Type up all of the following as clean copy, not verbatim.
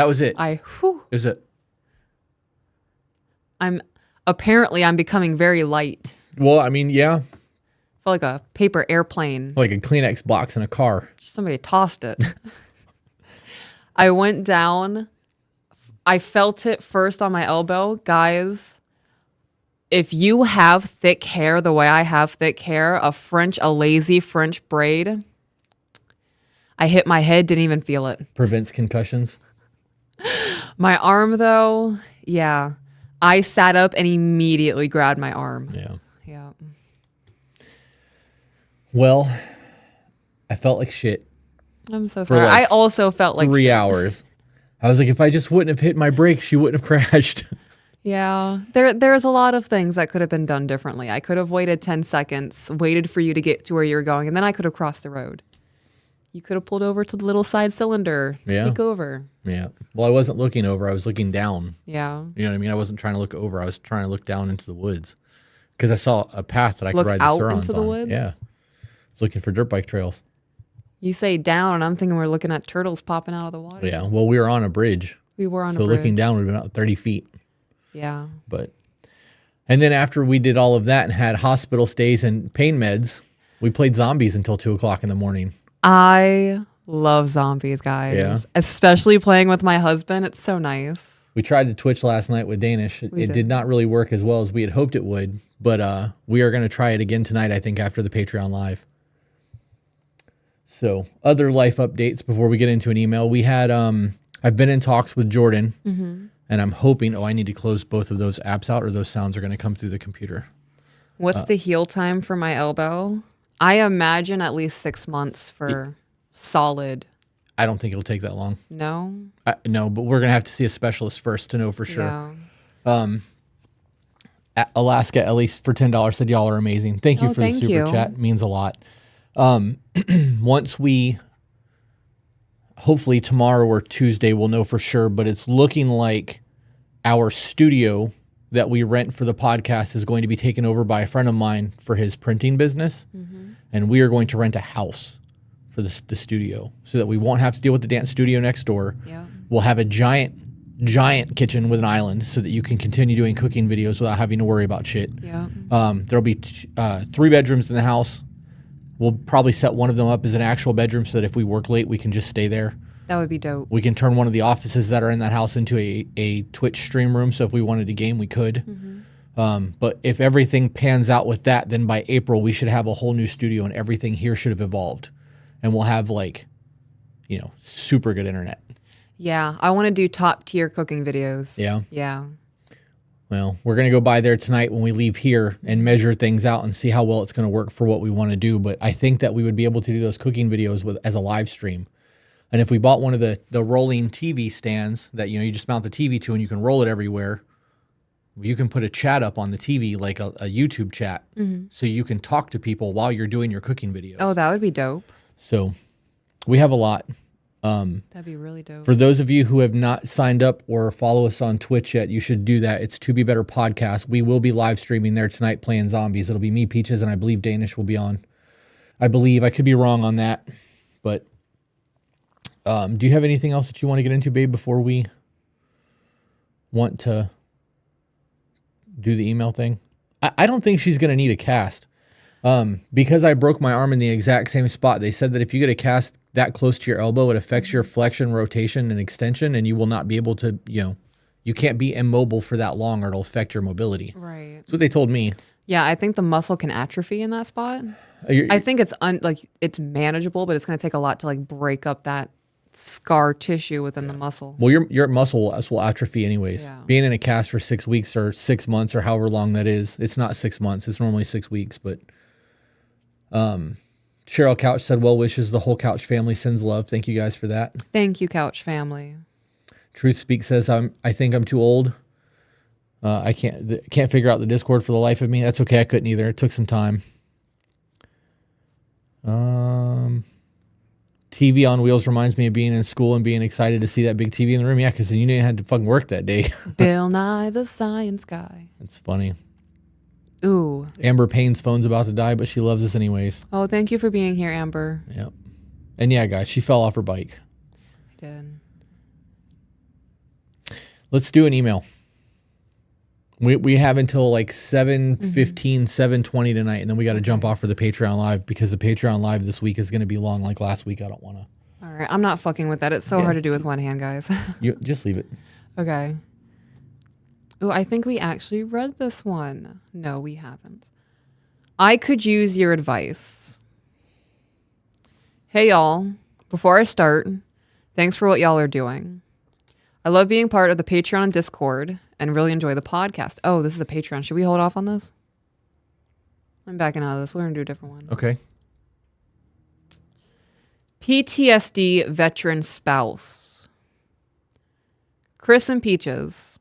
That was it. Is it? I'm becoming very light. Well, I mean, yeah. I feel like a paper airplane. Like a Kleenex box in a car. Somebody tossed it. I went down. I felt it first on my elbow. Guys, if you have thick hair the way I have thick hair, a lazy French braid, I hit my head, didn't even feel it. Prevents concussions. My arm, though, yeah. I sat up and immediately grabbed my arm. Yeah. Yeah. Well, I felt like shit. I'm so sorry. I also felt like 3 hours. I was like, if I just wouldn't have hit my brakes, she wouldn't have crashed. Yeah. There's a lot of things that could have been done differently. I could have waited 10 seconds, waited for you to get to where you were going, and then I could have crossed the road. You could have pulled over to the little side cylinder. Yeah. Peek over. Yeah. Well, I wasn't looking over. I was looking down. Yeah. You know what I mean? I wasn't trying to look over. I was trying to look down into the woods because I saw a path that I could ride the Surons on. Into the woods? Yeah. I was looking for dirt bike trails. You say down, and I'm thinking we're looking at turtles popping out of the water. Yeah. Well, we were on a bridge. We were on a bridge. So looking down would have been about 30 feet. Yeah. And then after we did all of that and had hospital stays and pain meds, we played zombies until 2 o'clock in the morning. I love zombies, guys. Yeah. Especially playing with my husband. It's so nice. We tried to Twitch last night with Danish. It did not really work as well as we had hoped it would, but we are going to try it again tonight, I think, after the Patreon Live. So, other life updates before we get into an email. We had, I've been in talks with Jordan, and I'm hoping, I need to close both of those apps out or those sounds are going to come through the computer. What's the heal time for my elbow? I imagine at least 6 months for solid. I don't think it'll take that long. No? No, but we're going to have to see a specialist first to know for sure. Yeah. Alaska, at least for $10, said y'all are amazing. Thank you for the super chat. It means a lot. Once we, hopefully tomorrow or Tuesday, we'll know for sure, but it's looking like our studio that we rent for the podcast is going to be taken over by a friend of mine for his printing business. And we are going to rent a house for the studio so that we won't have to deal with the dance studio next door. Yeah. We'll have a giant kitchen with an island so that you can continue doing cooking videos without having to worry about shit. Yeah. There'll be 3 bedrooms in the house. We'll probably set one of them up as an actual bedroom so that if we work late, we can just stay there. That would be dope. We can turn one of the offices that are in that house into a Twitch stream room. So if we wanted to game, we could. But if everything pans out with that, then by April, we should have a whole new studio and everything here should have evolved. And we'll have super good internet. Yeah. I want to do top tier cooking videos. Yeah. Yeah. Well, we're going to go by there tonight when we leave here and measure things out and see how well it's going to work for what we want to do. But I think that we would be able to do those cooking videos as a live stream. And if we bought one of the rolling TV stands that, you just mount the TV to and you can roll it everywhere, you can put a chat up on the TV, like a YouTube chat, so you can talk to people while you're doing your cooking videos. Oh, that would be dope. So we have a lot. That'd be really dope. For those of you who have not signed up or follow us on Twitch yet, you should do that. It's To Be Better Podcast. We will be live streaming there tonight playing zombies. It'll be me, Peaches, and I believe Danish will be on. I believe. I could be wrong on that. But do you have anything else that you want to get into, babe, before we want to do the email thing? I don't think she's going to need a cast. Because I broke my arm in the exact same spot, they said that if you get a cast that close to your elbow, it affects your flexion, rotation, and extension, and you will not be able to, you can't be immobile for that long or it'll affect your mobility. Right. That's what they told me. Yeah, I think the muscle can atrophy in that spot. I think it's manageable, but it's going to take a lot to break up that scar tissue within the muscle. Well, your muscle will atrophy anyways. Yeah. Being in a cast for 6 weeks or 6 months or however long that is, it's not 6 months. It's normally 6 weeks, but Cheryl Couch said, well wishes, the whole Couch family sends love. Thank you guys for that. Thank you, Couch family. Truth Speak says, I think I'm too old. I can't figure out the Discord for the life of me. That's okay. I couldn't either. It took some time. TV on wheels reminds me of being in school and being excited to see that big TV in the room. Yeah, because you didn't have to fucking work that day. Bill Nye the Science Guy. That's funny. Ooh. Amber Payne's phone's about to die, but she loves us anyways. Oh, thank you for being here, Amber. Yep. And yeah, guys, she fell off her bike. I did. Let's do an email. We have until like 7:15, 7:20 tonight, and then we got to jump off for the Patreon Live because the Patreon Live this week is going to be long like last week. I don't want to. All right. I'm not fucking with that. It's so hard to do with one hand, guys. You just leave it. Okay. Oh, I think we actually read this one. No, we haven't. I could use your advice. Hey, y'all. Before I start, thanks for what y'all are doing. I love being part of the Patreon Discord and really enjoy the podcast. Oh, this is a Patreon. Should we hold off on this? I'm backing out of this. We're going to do a different one. Okay. PTSD veteran spouse. Chris and Peaches.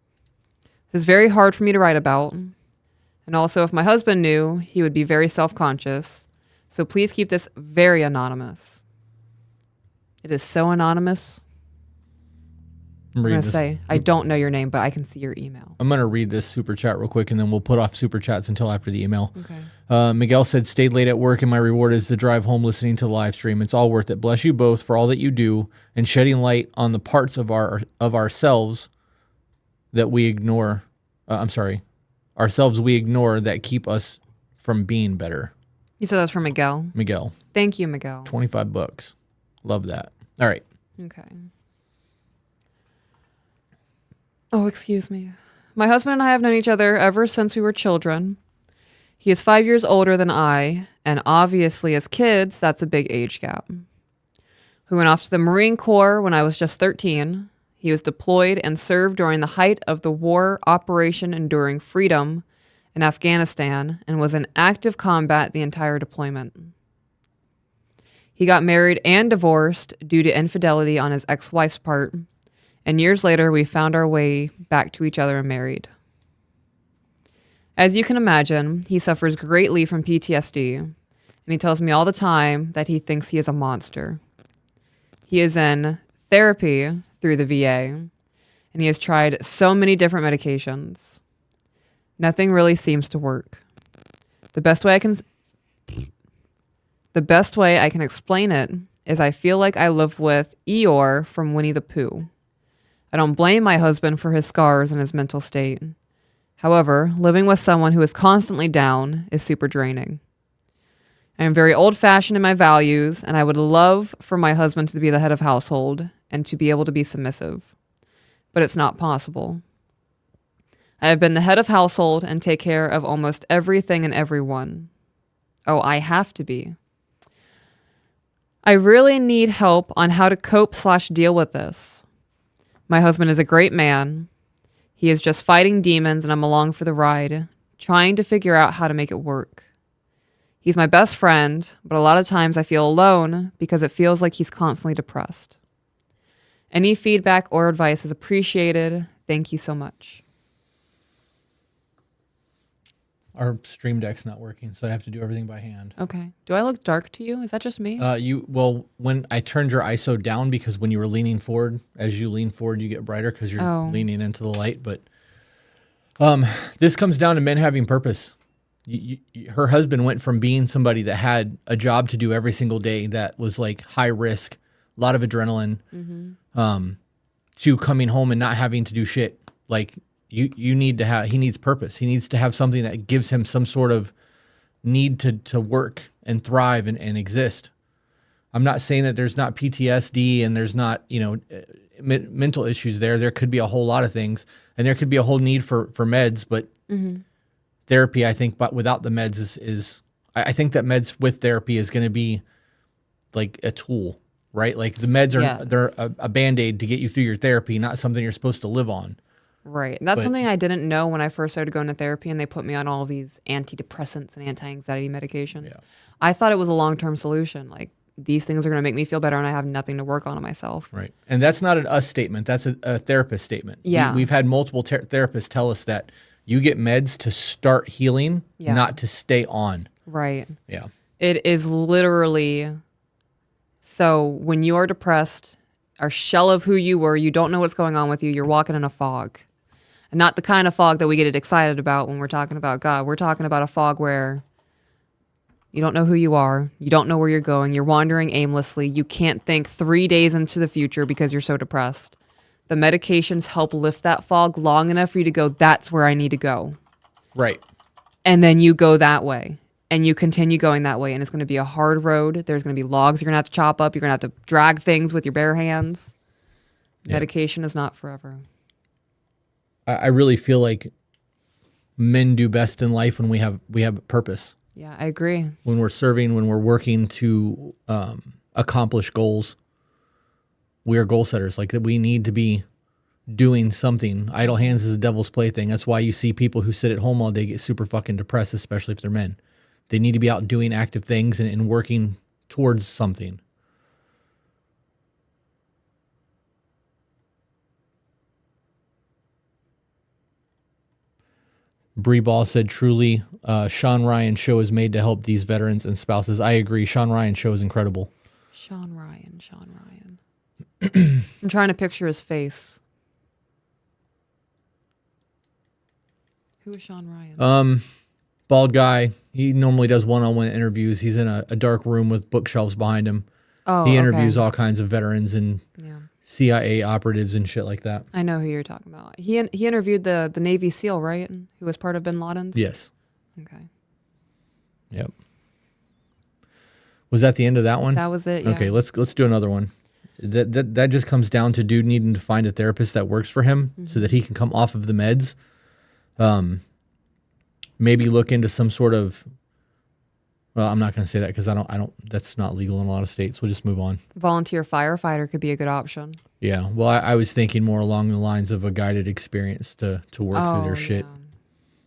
This is very hard for me to write about. And also, if my husband knew, he would be very self-conscious. So please keep this very anonymous. It is so anonymous. I'm going to say, I don't know your name, but I can see your email. I'm going to read this super chat real quick, and then we'll put off super chats until after the email. Okay. Miguel said, stayed late at work, and my reward is the drive home listening to the live stream. It's all worth it. Bless you both for all that you do and shedding light on the parts of ourselves that we ignore. Ourselves we ignore that keep us from being better. You said that was from Miguel? Miguel. Thank you, Miguel. $25. Love that. All right. Okay. Oh, excuse me. My husband and I have known each other ever since we were children. He is 5 years older than I, and obviously as kids, that's a big age gap. We went off to the Marine Corps when I was just 13. He was deployed and served during the height of the war Operation Enduring Freedom in Afghanistan and was in active combat the entire deployment. He got married and divorced due to infidelity on his ex-wife's part, and years later we found our way back to each other and married. As you can imagine, he suffers greatly from PTSD, and he tells me all the time that he thinks he is a monster. He is in therapy through the VA, and he has tried so many different medications. Nothing really seems to work. The best way I can explain it is I feel like I live with Eeyore from Winnie the Pooh. I don't blame my husband for his scars and his mental state. However, living with someone who is constantly down is super draining. I am very old-fashioned in my values, and I would love for my husband to be the head of household and to be able to be submissive. But it's not possible. I have been the head of household and take care of almost everything and everyone. Oh, I have to be. I really need help on how to cope/deal with this. My husband is a great man. He is just fighting demons and I'm along for the ride, trying to figure out how to make it work. He's my best friend, but a lot of times I feel alone because it feels like he's constantly depressed. Any feedback or advice is appreciated. Thank you so much. Our stream deck's not working, so I have to do everything by hand. Okay. Do I look dark to you? Is that just me? When I turned your ISO down, because when you were leaning forward, as you lean forward, you get brighter because you're leaning into the light. But this comes down to men having purpose. Her husband went from being somebody that had a job to do every single day that was like high risk, a lot of adrenaline, to coming home and not having to do shit. Like, he needs purpose. He needs to have something that gives him some sort of need to work and thrive and exist. I'm not saying that there's not PTSD and there's not, mental issues there. There could be a whole lot of things, and there could be a whole need for meds, but therapy, I think, but without the meds I think that meds with therapy is going to be like a tool, right? Like the meds they're a Band-Aid to get you through your therapy, not something you're supposed to live on. Right. That's something I didn't know when I first started going to therapy and they put me on all these antidepressants and anti-anxiety medications. Yeah. I thought it was a long-term solution. Like, these things are going to make me feel better and I have nothing to work on myself. Right. And that's not an us statement. That's a therapist statement. Yeah. We've had multiple therapists tell us that you get meds to start healing, not to stay on. Right. Yeah. It is literally, so when you are depressed, our shell of who you were, you don't know what's going on with you, you're walking in a fog. And not the kind of fog that we get excited about when we're talking about God. We're talking about a fog where you don't know who you are. You don't know where you're going. You're wandering aimlessly. You can't think 3 days into the future because you're so depressed. The medications help lift that fog long enough for you to go, that's where I need to go. Right. And then you go that way. And you continue going that way. And it's going to be a hard road. There's going to be logs you're going to have to chop up. You're going to have to drag things with your bare hands. Yeah. Medication is not forever. I really feel like men do best in life when we have a purpose. Yeah, I agree. When we're serving, when we're working to accomplish goals, we are goal setters. Like that, we need to be doing something. Idle hands is a devil's plaything. That's why you see people who sit at home all day get super fucking depressed, especially if they're men. They need to be out doing active things and working towards something. Bree Ball said, truly, Sean Ryan show is made to help these veterans and spouses. I agree. Sean Ryan show is incredible. Sean Ryan. I'm trying to picture his face. Who is Sean Ryan? Bald guy. He normally does one-on-one interviews. He's in a dark room with bookshelves behind him. Oh, he interviews all kinds of veterans and yeah. CIA operatives and shit like that. I know who you're talking about. He interviewed the Navy SEAL, right? Who was part of Bin Laden's? Yes. Okay. Yep. Was that the end of that one? That was it. Yeah. Okay, let's do another one. That just comes down to dude needing to find a therapist that works for him so that he can come off of the meds. Maybe look into some sort of, well, I'm not going to say that because I don't, that's not legal in a lot of states. We'll just move on. Volunteer firefighter could be a good option. Yeah. Well, I was thinking more along the lines of a guided experience to work through their shit. Yeah.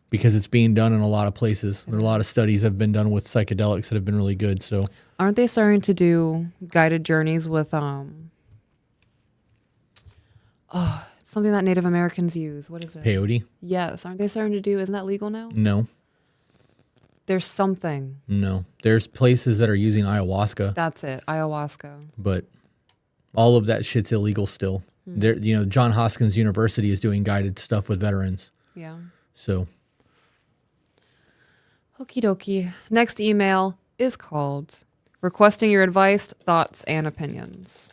Because it's being done in a lot of places. There are a lot of studies have been done with psychedelics that have been really good. So aren't they starting to do guided journeys with something that Native Americans use? What is it? peyote? Yes. Aren't they starting to do? Isn't that legal now? No. There's something. No. There's places that are using ayahuasca. That's it. Ayahuasca. But all of that shit's illegal still. There, John Hoskins University is doing guided stuff with veterans. Yeah. So. Okie dokie. Next email is called Requesting Your Advice, Thoughts, and Opinions.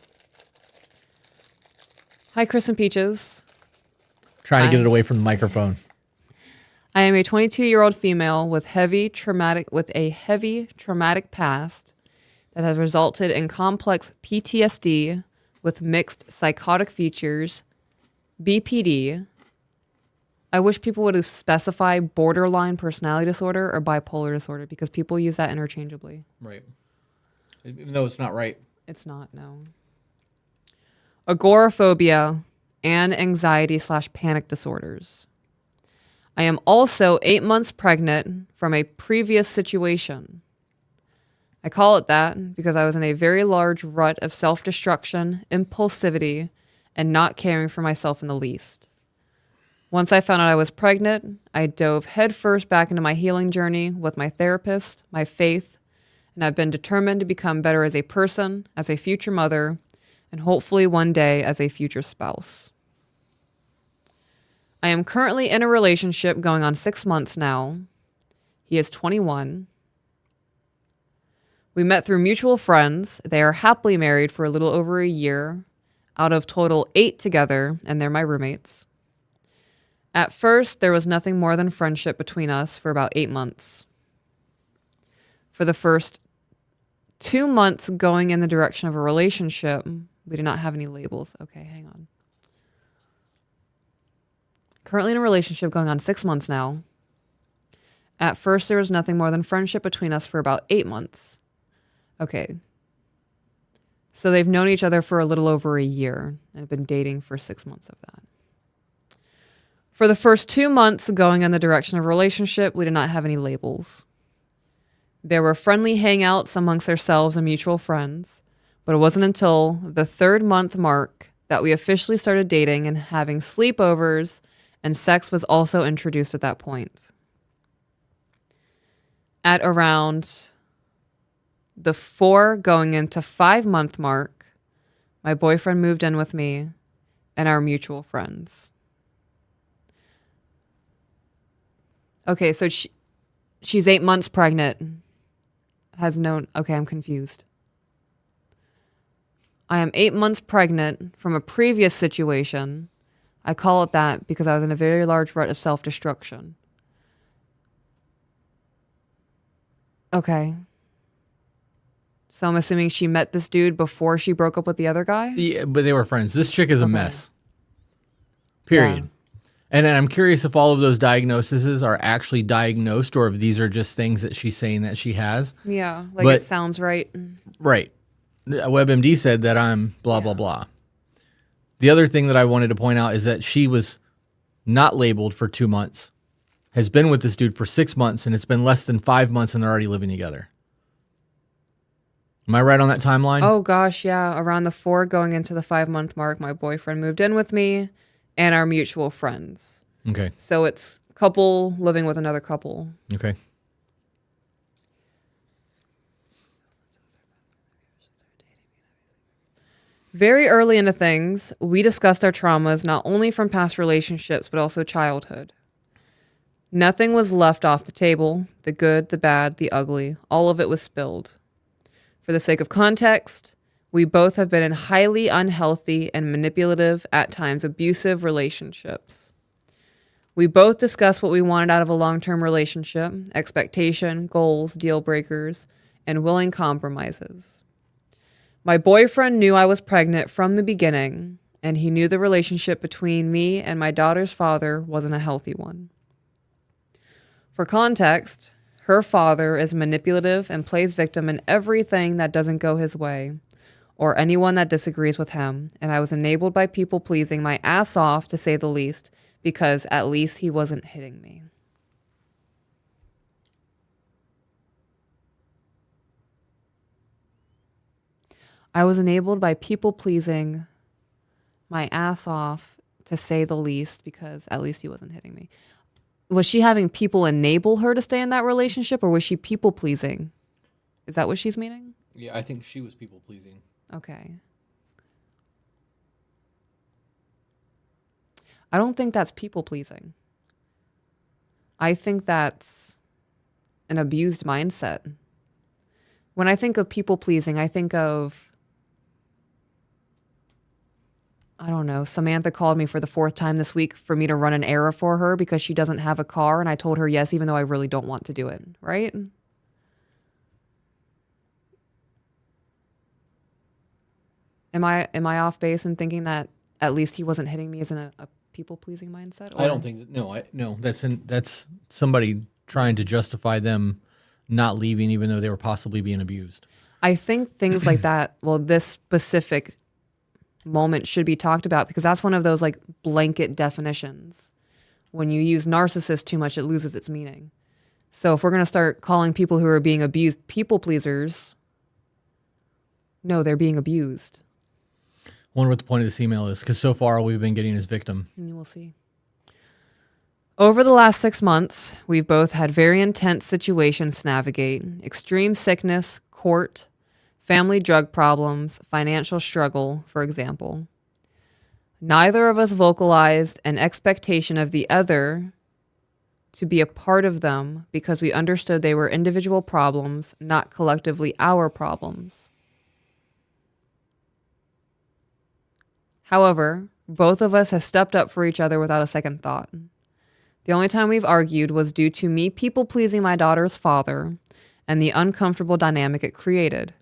Hi, Chris and Peaches. Trying to get it away from the microphone. I am a 22-year-old female with a heavy traumatic past that has resulted in complex PTSD with mixed psychotic features, BPD. I wish people would specify borderline personality disorder or bipolar disorder because people use that interchangeably. Right. Even though it's not right. It's not, no. Agoraphobia and anxiety/panic disorders. I am also 8 months pregnant from a previous situation. I call it that because I was in a very large rut of self-destruction, impulsivity, and not caring for myself in the least. Once I found out I was pregnant, I dove headfirst back into my healing journey with my therapist, my faith, and I've been determined to become better as a person, as a future mother, and hopefully one day as a future spouse. I am currently in a relationship going on 6 months now. He is 21. We met through mutual friends. They are happily married for a little over a year, out of total 8 together, and they're my roommates. At first, there was nothing more than friendship between us for about 8 months. For the first 2 months going in the direction of a relationship, we did not have any labels. Okay, hang on. Currently in a relationship going on 6 months now. At first, there was nothing more than friendship between us for about 8 months. Okay. So they've known each other for a little over a year and have been dating for 6 months of that. For the first 2 months going in the direction of a relationship, we did not have any labels. There were friendly hangouts amongst ourselves and mutual friends, but it wasn't until the 3rd month mark that we officially started dating and having sleepovers, and sex was also introduced at that point. At around the 4 going into 5 month mark, my boyfriend moved in with me and our mutual friends. Okay, so she's 8 months pregnant. Has known. Okay, I'm confused. I am 8 months pregnant from a previous situation. I call it that because I was in a very large rut of self-destruction. Okay. So I'm assuming she met this dude before she broke up with the other guy? Yeah, but they were friends. This chick is a mess. Period. Yeah. And then I'm curious if all of those diagnoses are actually diagnosed or if these are just things that she's saying that she has. Yeah, like it sounds right. Right. WebMD said that I'm blah, blah, blah. The other thing that I wanted to point out is that she was not labeled for 2 months, has been with this dude for 6 months, and it's been less than 5 months and they're already living together. Am I right on that timeline? Oh, gosh, yeah. Around the 4 going into the 5-month mark, my boyfriend moved in with me and our mutual friends. Okay. So it's couple living with another couple. Okay. Very early into things, we discussed our traumas not only from past relationships, but also childhood. Nothing was left off the table. The good, the bad, the ugly, all of it was spilled. For the sake of context, we both have been in highly unhealthy and manipulative, at times abusive relationships. We both discussed what we wanted out of a long-term relationship, expectation, goals, deal breakers, and willing compromises. My boyfriend knew I was pregnant from the beginning, and he knew the relationship between me and my daughter's father wasn't a healthy one. For context, her father is manipulative and plays victim in everything that doesn't go his way, or anyone that disagrees with him, and I was enabled by people pleasing my ass off, to say the least, because at least he wasn't hitting me. I was enabled by people pleasing my ass off, to say the least, because at least he wasn't hitting me. Was she having people enable her to stay in that relationship, or was she people pleasing? Is that what she's meaning? Yeah, I think she was people pleasing. Okay. I don't think that's people pleasing. I think that's an abused mindset. When I think of people pleasing, I think of, I don't know, Samantha called me for the 4th time this week for me to run an errand for her because she doesn't have a car, and I told her yes, even though I really don't want to do it, right? Am I off base in thinking that at least he wasn't hitting me as in a people-pleasing mindset? Or? I don't think that, no, that's somebody trying to justify them not leaving even though they were possibly being abused. I think things like that, well, this specific moment should be talked about because that's one of those like blanket definitions. When you use narcissist too much, it loses its meaning. So if we're going to start calling people who are being abused people pleasers, no, they're being abused. I wonder what the point of this email is, because so far all we've been getting is victim. And we'll see. Over the last 6 months, we've both had very intense situations to navigate: extreme sickness, court, family drug problems, financial struggle, for example. Neither of us vocalized an expectation of the other to be a part of them because we understood they were individual problems, not collectively our problems. However, both of us have stepped up for each other without a second thought. The only time we've argued was due to me people-pleasing my daughter's father and the uncomfortable dynamic it created.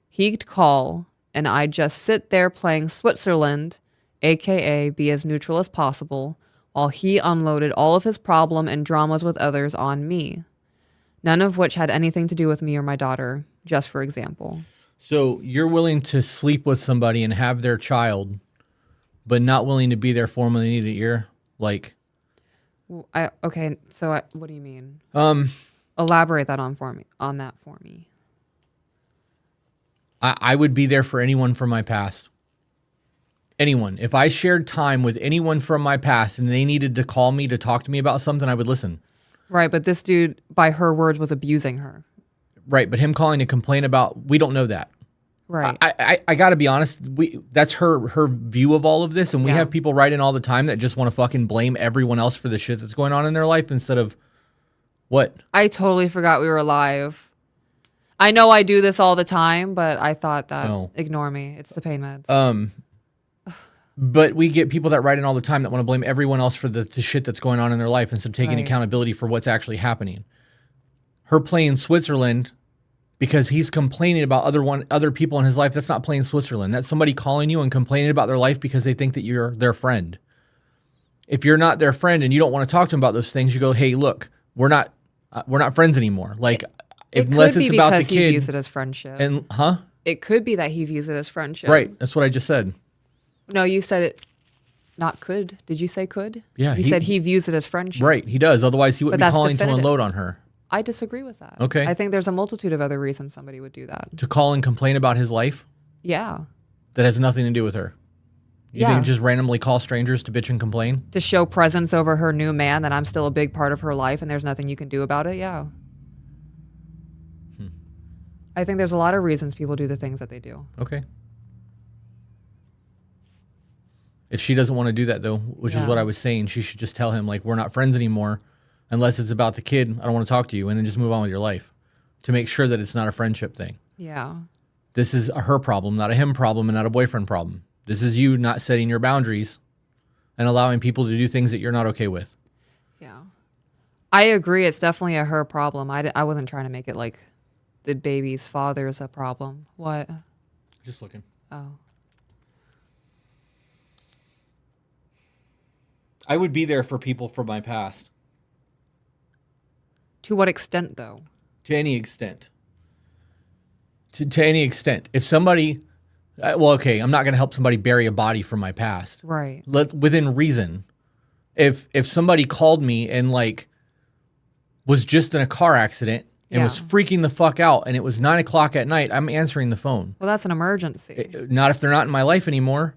He'd call, and I'd just sit there playing Switzerland, aka be as neutral as possible, while he unloaded all of his problem and dramas with others on me, none of which had anything to do with me or my daughter, just for example. So you're willing to sleep with somebody and have their child, but not willing to be there for them when they need an ear? Like... Okay, so what do you mean? Elaborate that on that for me. I would be there for anyone from my past. Anyone. If I shared time with anyone from my past and they needed to call me to talk to me about something, I would listen. Right, but this dude, by her words, was abusing her. Right, but him calling to complain about, we don't know that. Right. I got to be honest, that's her view of all of this, and we have people write in all the time that just want to fucking blame everyone else for the shit that's going on in their life instead of what? I totally forgot we were live. I know I do this all the time, but I thought that Oh. ignore me. It's the pain meds. But we get people that write in all the time that want to blame everyone else for the shit that's going on in their life instead of taking Right. accountability for what's actually happening. Her playing Switzerland because he's complaining about other people in his life. That's not playing Switzerland. That's somebody calling you and complaining about their life because they think that you're their friend. If you're not their friend and you don't want to talk to them about those things, you go, "Hey, look, we're not friends anymore." Like, unless could it's be about the because he kid. views it as friendship. And It could be that he views it as friendship. right, that's what I just said. No, you said it. Not could. Did you say could? Yeah, You said he views it as friendship. Right, he does. Otherwise, he wouldn't But be that's calling to definitive. unload on her. I disagree with that. Okay. I think there's a multitude of other reasons somebody would do that. To call and complain about his life Yeah. that has nothing to do with her. You Yeah. think just randomly call strangers to bitch and complain? To show presence over her new man, that I'm still a big part of her life and there's nothing you can do about it. Yeah. I think there's a lot of reasons people do the things that they do. Okay. If she doesn't want to do that, though, which is Yeah. what I was saying, she should just tell him, like, we're not friends anymore unless it's about the kid. I don't want to talk to you, and then just move on with your life to make sure that it's not a friendship thing. Yeah. This is a her problem, not a him problem, and not a boyfriend problem. This is you not setting your boundaries and allowing people to do things that you're not okay with. Yeah. I agree. It's definitely a her problem. I wasn't trying to make it like the baby's father's a problem. What? Just looking. Oh. I would be there for people from my past To what extent, though? to any extent. To any extent. If somebody, well, okay, I'm not going to help somebody bury a body from my past. Right. Within reason. If somebody called me and like was just in a car accident and was Yeah. freaking the fuck out and it was 9 o'clock at night, I'm answering the phone. Well, that's an emergency. Not if they're not in my life anymore.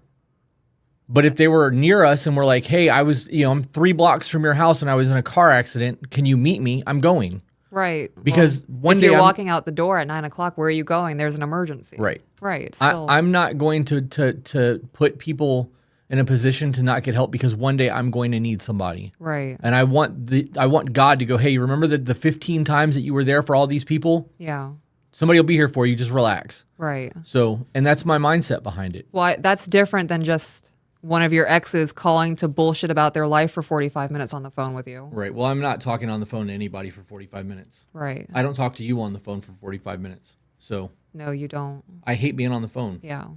But if they were near us and were like, hey, I'm 3 blocks from your house and I was in a car accident. Can you meet me? I'm going. Right. Because one if day you're I'm- walking out the door at 9 o'clock, where are you going? There's an emergency. Right. Right. Still, I'm not going to put people in a position to not get help because one day I'm going to need somebody. right. And I want God to go, hey, you remember the 15 times that you were there for all these people? Yeah. Somebody will be here for you. Just relax. Right. So, and that's my mindset behind it. Well, that's different than just one of your exes calling to bullshit about their life for 45 minutes on the phone with you. Right. Well, I'm not talking on the phone to anybody for 45 minutes. Right. I don't talk to you on the phone for 45 minutes. So No, you don't. I hate being on the phone. Yeah.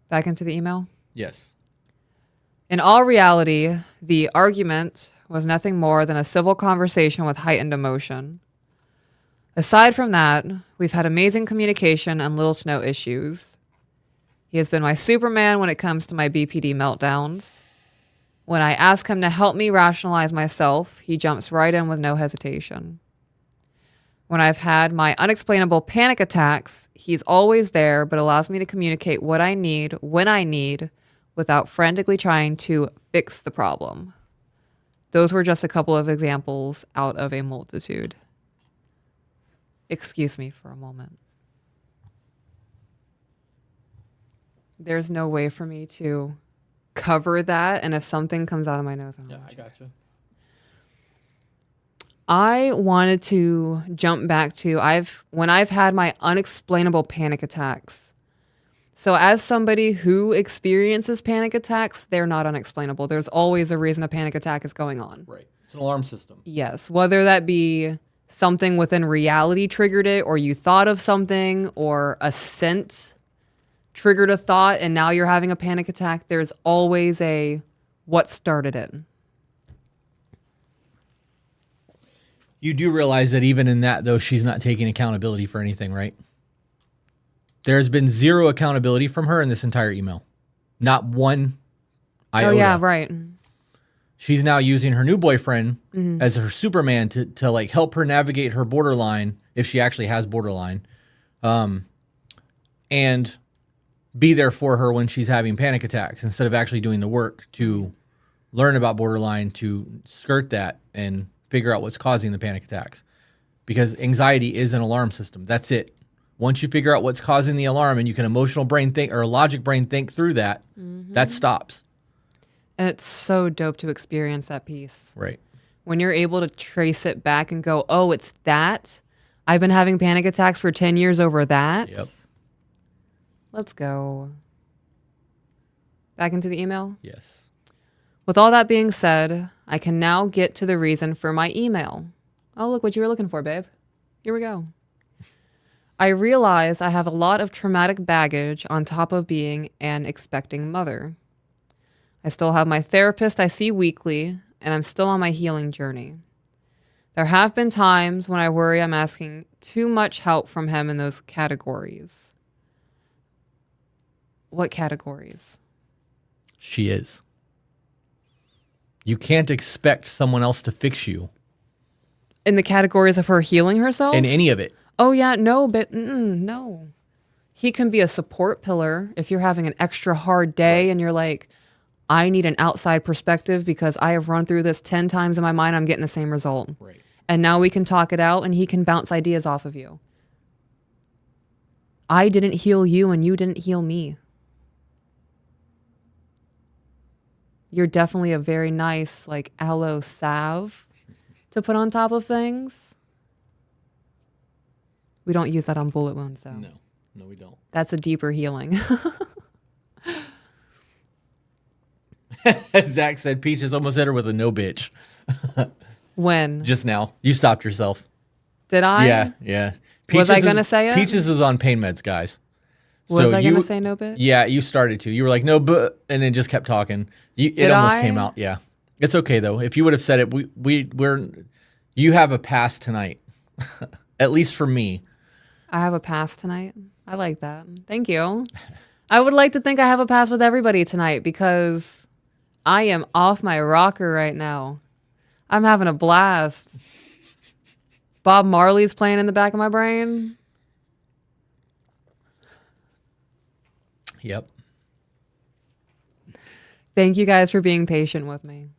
Back into the email. Yes. In all reality, the argument was nothing more than a civil conversation with heightened emotion. Aside from that, we've had amazing communication and little to no issues. He has been my Superman when it comes to my BPD meltdowns. When I ask him to help me rationalize myself, he jumps right in with no hesitation. When I've had my unexplainable panic attacks, he's always there, but allows me to communicate what I need when I need without frantically trying to fix the problem. Those were just a couple of examples out of a multitude. Excuse me for a moment. There's no way for me to cover that, and if something comes out of my nose, I gotcha. I wanted to jump back to when I've had my unexplainable panic attacks. So as somebody who experiences panic attacks, they're not unexplainable. There's always a reason a panic attack is going on. Right. It's an alarm system. Yes, whether that be something within reality triggered it, or you thought of something, or a scent triggered a thought and now you're having a panic attack, there's always a what started it. You do realize that even in that, though, she's not taking accountability for anything, right? There's been zero accountability from her in this entire email. Not one iota. Oh yeah, right. She's now using her new boyfriend as her Superman to like help her navigate her borderline, if she actually has borderline, and be there for her when she's having panic attacks instead of actually doing the work to learn about borderline, to skirt that and figure out what's causing the panic attacks. Because anxiety is an alarm system. That's it. Once you figure out what's causing the alarm and you can emotional brain think or logic brain think through that, that stops. And it's so dope to experience that piece. Right. when you're able to trace it back and go, oh, it's that. I've been having panic attacks for 10 years over that. Yep. Let's go. Back into the email? Yes. With all that being said, I can now get to the reason for my email. Oh, look what you were looking for, babe. Here we go. I realize I have a lot of traumatic baggage on top of being an expecting mother. I still have my therapist I see weekly, and I'm still on my healing journey. There have been times when I worry I'm asking too much help from him in those categories. What categories? She is. You can't expect someone else to fix you. In the categories of her healing herself? In any of it. Oh, yeah, no, but no. He can be a support pillar if you're having an extra hard day and you're like, I need an outside perspective because I have run through this 10 times in my mind. I'm getting the same result. Right. And now we can talk it out and he can bounce ideas off of you. I didn't heal you and you didn't heal me. You're definitely a very nice, like, aloe salve to put on top of things. We don't use that on bullet wounds, though. No, we don't. That's a deeper healing. Zach said Peaches almost hit her with a no bitch. When? Just now. You stopped yourself. Did I? Yeah. Was I going to say it? Peaches is on pain meds, guys. Was I going to say no bitch? Yeah, you started to. You were like, no, but, and then just kept talking. It almost came out. Yeah. It's okay, though. If you would have said it, you have a pass tonight. At least for me. I have a pass tonight. I like that. Thank you. I would like to think I have a pass with everybody tonight because I am off my rocker right now. I'm having a blast. Bob Marley's playing in the back of my brain. Yep. Thank you guys for being patient with me.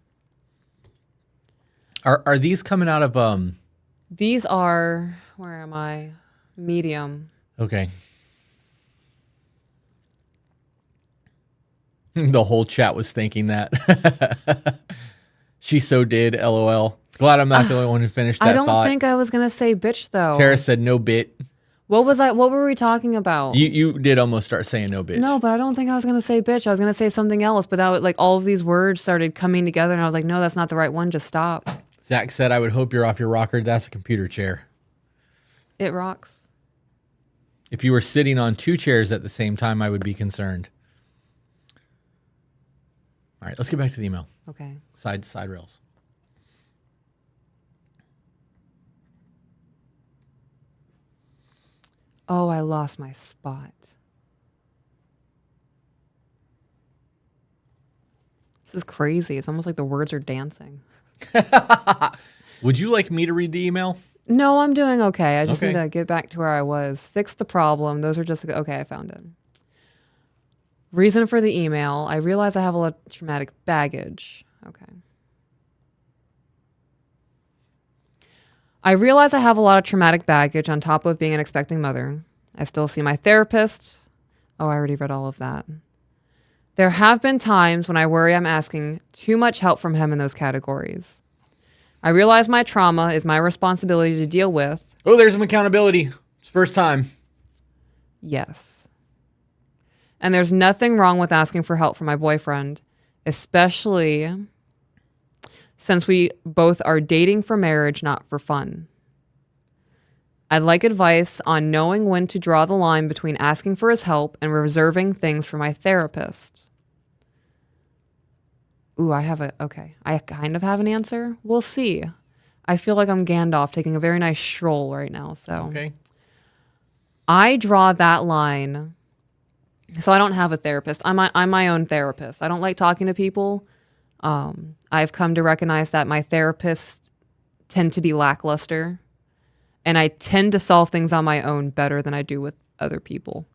Are these coming out of These are, where am I? Medium. Okay. The whole chat was thinking that. She so did, LOL. Glad I'm not the only one who finished that thought. I don't think I was going to say bitch, though. Tara said no bit. What were we talking about? You did almost start saying no bitch. No, but I don't think I was going to say bitch. I was going to say something else, but that was, like, all of these words started coming together, and I was like, no, that's not the right one. Just stop. Zach said, I would hope you're off your rocker. That's a computer chair. It rocks. If you were sitting on two chairs at the same time, I would be concerned. All right, let's get back to the email. Okay. Side rails. Oh, I lost my spot. This is crazy. It's almost like the words are dancing. Would you like me to read the email? No, I'm doing okay. I just need to get back to where I was. Fix the problem. Those are just, okay, I found it. Reason for the email. I realize I have a lot of traumatic baggage. Okay. I realize I have a lot of traumatic baggage on top of being an expecting mother. I still see my therapist. Oh, I already read all of that. There have been times when I worry I'm asking too much help from him in those categories. I realize my trauma is my responsibility to deal with. Oh, there's some accountability. It's first time. Yes. And there's nothing wrong with asking for help from my boyfriend, especially since we both are dating for marriage, not for fun. I'd like advice on knowing when to draw the line between asking for his help and reserving things for my therapist. Ooh, I kind of have an answer. We'll see. I feel like I'm Gandalf taking a very nice stroll right now. So Okay. I draw that line. So I don't have a therapist. I'm my own therapist. I don't like talking to people. I've come to recognize that my therapists tend to be lackluster, and I tend to solve things on my own better than I do with other people.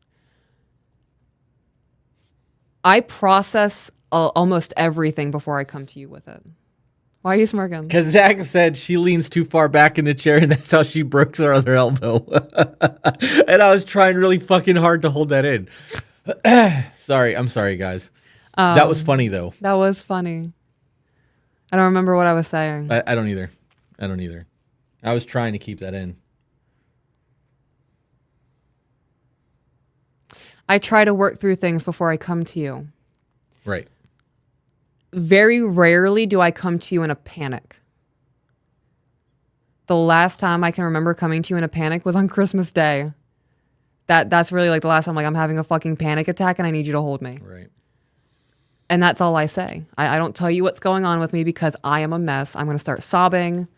I process almost everything before I come to you with it. Why are you smirking? Because Zach said she leans too far back in the chair, and that's how she breaks her other elbow. And I was trying really fucking hard to hold that in. I'm sorry, guys. That was funny, though. That was funny. I don't remember what I was saying. I don't either. I don't either. I was trying to keep that in. I try to work through things before I come to you. Right. Very rarely do I come to you in a panic. The last time I can remember coming to you in a panic was on Christmas Day. That's really like the last time like I'm having a fucking panic attack and I need you to hold me. Right. And that's all I say. I don't tell you what's going on with me because I am a mess. I'm going to start sobbing.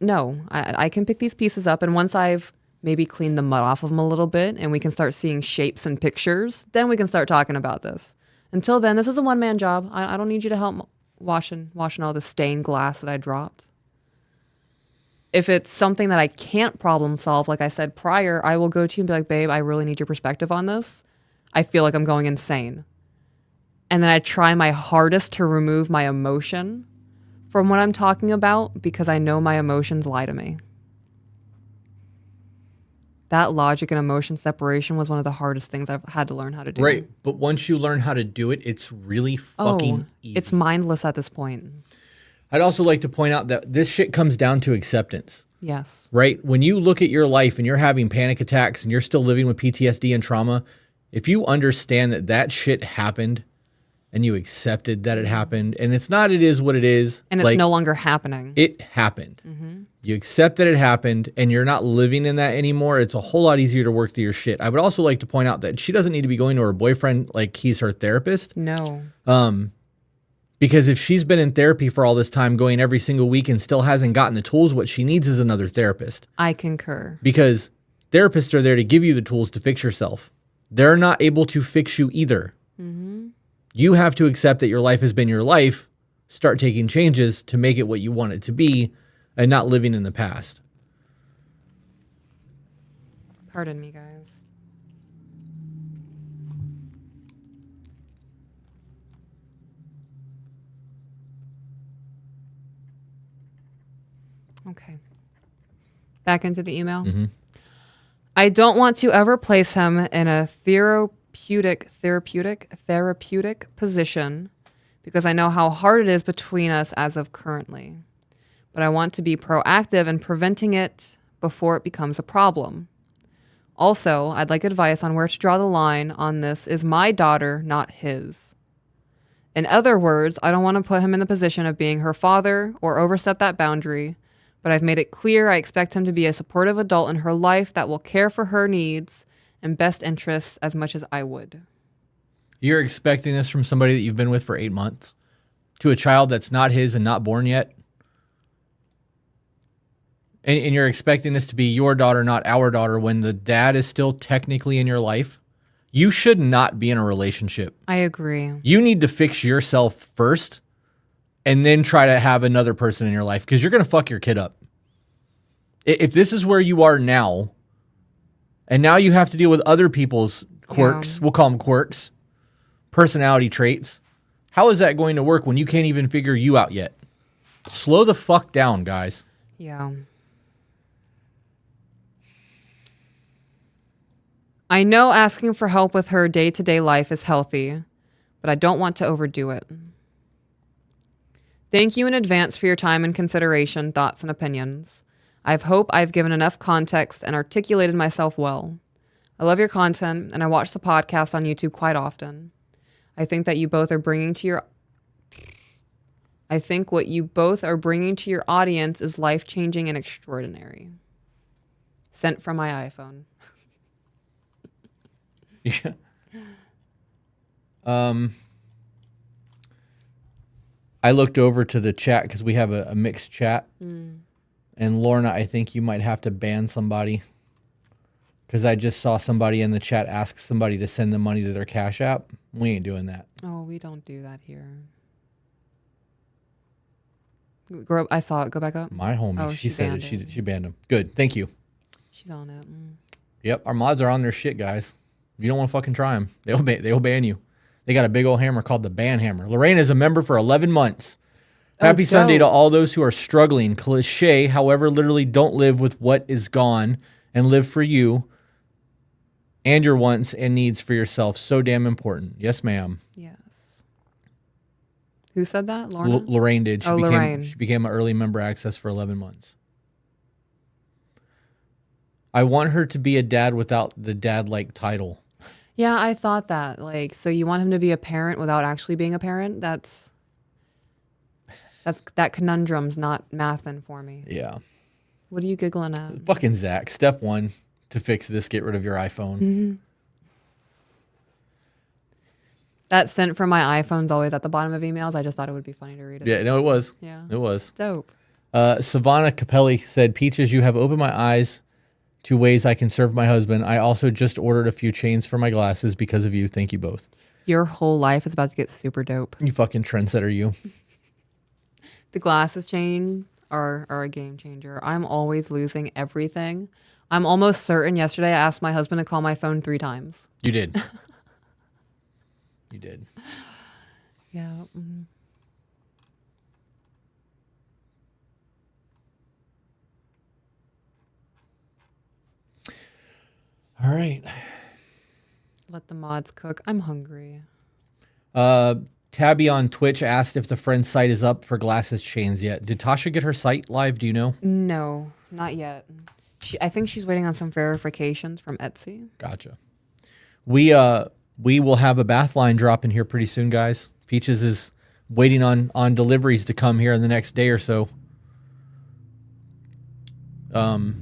No, I can pick these pieces up. And once I've maybe cleaned the mud off of them a little bit and we can start seeing shapes and pictures, then we can start talking about this. Until then, this is a one-man job. I don't need you to help washing all the stained glass that I dropped. If it's something that I can't problem solve, like I said prior, I will go to you and be like, babe, I really need your perspective on this. I feel like I'm going insane. And then I try my hardest to remove my emotion from what I'm talking about because I know my emotions lie to me. That logic and emotion separation was one of the hardest things I've had to learn how to do. Right. But once you learn how to do it, it's really fucking easy. It's mindless at this point. I'd also like to point out that this shit comes down to acceptance. Yes. Right? When you look at your life and you're having panic attacks and you're still living with PTSD and trauma, if you understand that that shit happened and you accepted that it happened, and it's not, it is what it is. And it's no longer happening. It happened. Mm-hmm. You accept that it happened and you're not living in that anymore. It's a whole lot easier to work through your shit. I would also like to point out that she doesn't need to be going to her boyfriend like he's her therapist. No. Because if she's been in therapy for all this time, going every single week and still hasn't gotten the tools, what she needs is another therapist. I concur. Because therapists are there to give you the tools to fix yourself. They're not able to fix you either. Mm-hmm. You have to accept that your life has been your life, start taking changes to make it what you want it to be, and not living in the past. Pardon me, guys. Okay. Back into the email. Mm-hmm. I don't want to ever place him in a therapeutic position because I know how hard it is between us as of currently. But I want to be proactive in preventing it before it becomes a problem. Also, I'd like advice on where to draw the line on this is my daughter, not his. In other words, I don't want to put him in the position of being her father or overstep that boundary, but I've made it clear I expect him to be a supportive adult in her life that will care for her needs and best interests as much as I would. You're expecting this from somebody that you've been with for 8 months to a child that's not his and not born yet? And you're expecting this to be your daughter, not our daughter, when the dad is still technically in your life? You should not be in a relationship. I agree. You need to fix yourself first and then try to have another person in your life because you're going to fuck your kid up. If this is where you are now, and now you have to deal with other people's quirks, we'll call them quirks, personality traits, how is that going to work when you can't even figure you out yet? Slow the fuck down, guys. Yeah. I know asking for help with her day-to-day life is healthy, but I don't want to overdo it. Thank you in advance for your time and consideration, thoughts, and opinions. I hope I've given enough context and articulated myself well. I love your content, and I watch the podcast on YouTube quite often. I think what you both are bringing to your audience is life-changing and extraordinary. Sent from my iPhone. Yeah. I looked over to the chat because we have a mixed chat. And Lorna, I think you might have to ban somebody because I just saw somebody in the chat ask somebody to send them money to their Cash App. We ain't doing that. Oh, we don't do that here. I saw it. Go back up. My homie, she said it. She banned him. Good. Thank you. She's on it. Yep. Our mods are on their shit, guys. You don't want to fucking try them. They'll ban you. They got a big old hammer called the ban hammer. Lorraine is a member for 11 months. Happy Sunday to all those who are struggling. Cliche, however, literally don't live with what is gone and live for you and your wants and needs for yourself. So damn important. Yes, ma'am. Yes. Who said that? Lorna? Lorraine did. Lorraine. She became an early member access for 11 months. I want her to be a dad without the dad-like title. Yeah, I thought that. Like, so you want him to be a parent without actually being a parent? That conundrum's not mathing for me. Yeah. What are you giggling at? Fucking Zach. Step 1 to fix this, get rid of your iPhone. Mm-hmm. That sent from my iPhone's always at the bottom of emails. I just thought it would be funny to read it. Yeah, no, it was. Yeah. It was. Dope. Savannah Capelli said, Peaches, you have opened my eyes to ways I can serve my husband. I also just ordered a few chains for my glasses because of you. Thank you both. Your whole life is about to get super dope. You fucking trendsetter, you. The glasses chain are a game changer. I'm always losing everything. I'm almost certain yesterday I asked my husband to call my phone 3 times. You did. You did. Yeah. Mm-hmm. All right. Let the mods cook. I'm hungry. Tabby on Twitch asked if the friend's site is up for glasses chains yet. Did Tasha get her site live? Do you know? No, not yet. I think she's waiting on some verifications from Etsy. Gotcha. We will have a bath line drop in here pretty soon, guys. Peaches is waiting on deliveries to come here in the next day or so. And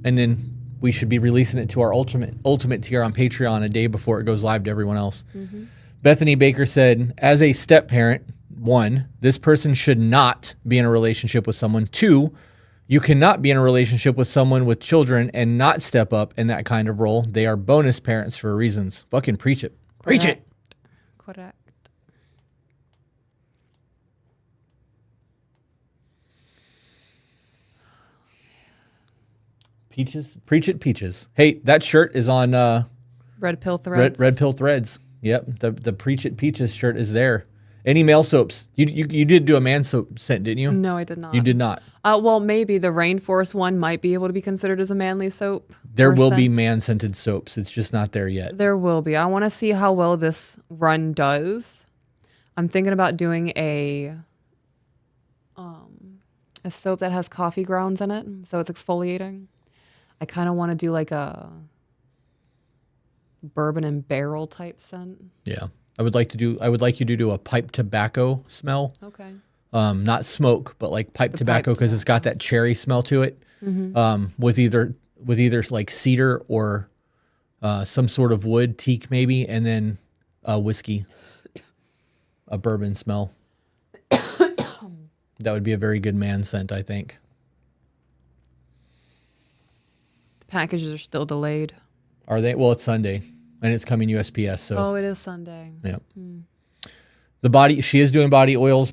then we should be releasing it to our ultimate tier on Patreon a day before it goes live to everyone else. Mm-hmm. Bethany Baker said, as a step parent, 1, this person should not be in a relationship with someone. 2, you cannot be in a relationship with someone with children and not step up in that kind of role. They are bonus parents for reasons. Fucking preach it. Preach it. Correct. Peaches. Preach it, Peaches. Hey, that shirt is on Red Pill Threads. Red Pill Threads. Yep. The Preach It Peaches shirt is there. Any male soaps? You did do a man soap scent, didn't you? No, I did not. You did not. Well, maybe the Rainforest one might be able to be considered as a manly soap. There or will be scent. man-scented soaps. It's just not there yet. There will be. I want to see how well this run does. I'm thinking about doing a soap that has coffee grounds in it, so it's exfoliating. I kind of want to do like a bourbon and barrel type scent. Yeah. I would like you to do a pipe tobacco smell. Okay. Not smoke, but like pipe tobacco because it's got that cherry smell to it. Mm-hmm. With either like cedar or some sort of wood, teak maybe, and then whiskey, a bourbon smell. That would be a very good man scent, I think. The packages are still delayed. Are they? Well, it's Sunday, and it's coming USPS. So. Oh, it is Sunday. Yeah. She is doing body oils,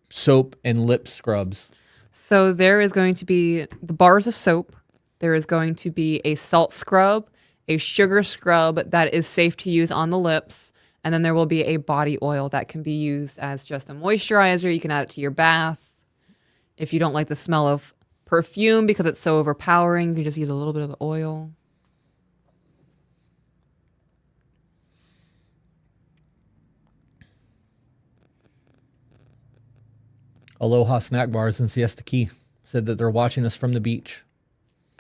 soap, and lip scrubs. So there is going to be the bars of soap. There is going to be a salt scrub, a sugar scrub that is safe to use on the lips. And then there will be a body oil that can be used as just a moisturizer. You can add it to your bath. If you don't like the smell of perfume because it's so overpowering, you can just use a little bit of the oil. Aloha Snack Bars in Siesta Key said that they're watching us from the beach.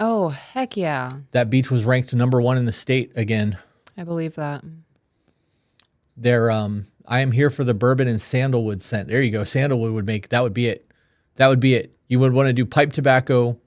Oh, heck yeah. That beach was ranked #1 in the state again. I believe that. I am here for the bourbon and sandalwood scent. There you go. Sandalwood that would be it. That would be it. You would want to do pipe tobacco,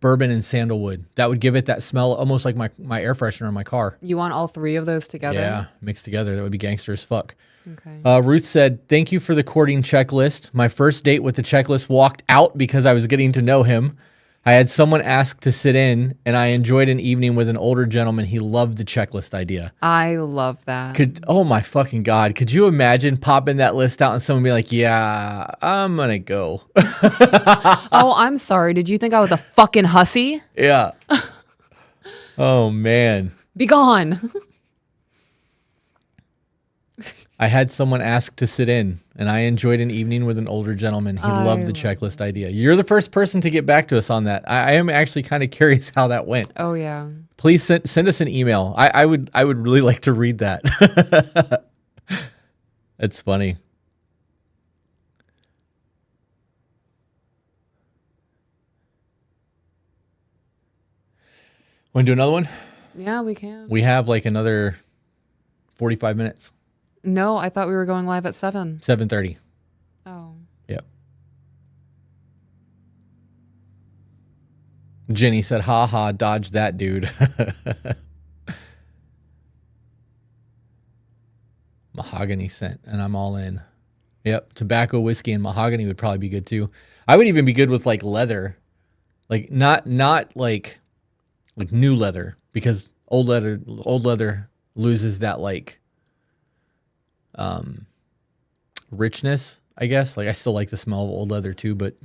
bourbon, and sandalwood. That would give it that smell almost like my air freshener in my car. You want all 3 of those together? Yeah, mixed together. That would be gangster as fuck. Okay. Ruth said, thank you for the courting checklist. My first date with the checklist walked out because I was getting to know him. I had someone ask to sit in, and I enjoyed an evening with an older gentleman. He loved the checklist idea. I love that. Oh my fucking God. Could you imagine popping that list out and someone be like, yeah, I'm going to go. Oh, I'm sorry. Did you think I was a fucking hussy? Yeah. Oh, man. Be gone. I had someone ask to sit in, and I enjoyed an evening with an older gentleman. He loved the checklist idea. You're the first person to get back to us on that. I am actually kind of curious how that went. Oh, yeah. Please send us an email. I would really like to read that. It's funny. Want to do another one? Yeah, we can. We have like another 45 minutes. No, I thought we were going live at 7. 7:30. Oh. Yep. Jenny said, ha ha, dodge that dude. Mahogany scent, and I'm all in. Yep. Tobacco, whiskey, and mahogany would probably be good too. I would even be good with like leather. Like not like new leather, because old leather loses that like richness, I guess. Like I still like the smell of old leather too, but